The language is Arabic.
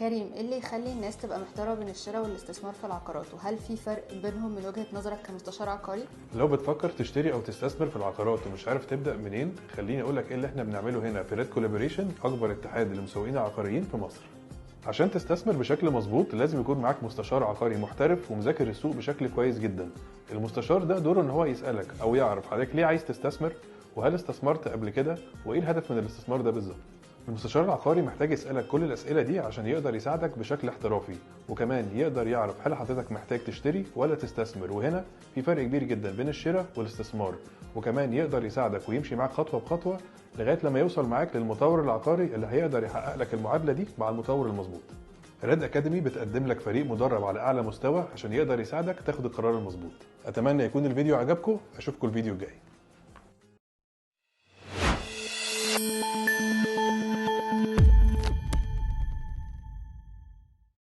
كريم، ايه اللي يخلي الناس تبقى محتارة بين الشراء والاستثمار في العقارات، وهل في فرق بينهم من وجهة نظرك كمستشار عقاري؟ لو بتفكر تشتري او تستثمر في العقارات ومش عارف تبدا منين، خليني اقول لك ايه اللي احنا بنعمله هنا في ريد كولابوريشن، اكبر اتحاد للمسوقين العقاريين في مصر. عشان تستثمر بشكل مظبوط لازم يكون معاك مستشار عقاري محترف ومذاكر السوق بشكل كويس جدا. المستشار ده دوره ان هو يسالك او يعرف حضرتك ليه عايز تستثمر، وهل استثمرت قبل كده، وايه الهدف من الاستثمار ده بالظبط. المستشار العقاري محتاج يسألك كل الأسئلة دي عشان يقدر يساعدك بشكل احترافي، وكمان يقدر يعرف هل حضرتك محتاج تشتري ولا تستثمر، وهنا في فرق كبير جدا بين الشراء والاستثمار، وكمان يقدر يساعدك ويمشي معاك خطوة بخطوة لغاية لما يوصل معاك للمطور العقاري اللي هيقدر يحقق لك المعادلة دي مع المطور المظبوط. ريد أكاديمي بتقدم لك فريق مدرب على أعلى مستوى عشان يقدر يساعدك تاخد القرار المظبوط. أتمنى يكون الفيديو عجبكم، أشوفكم الفيديو الجاي.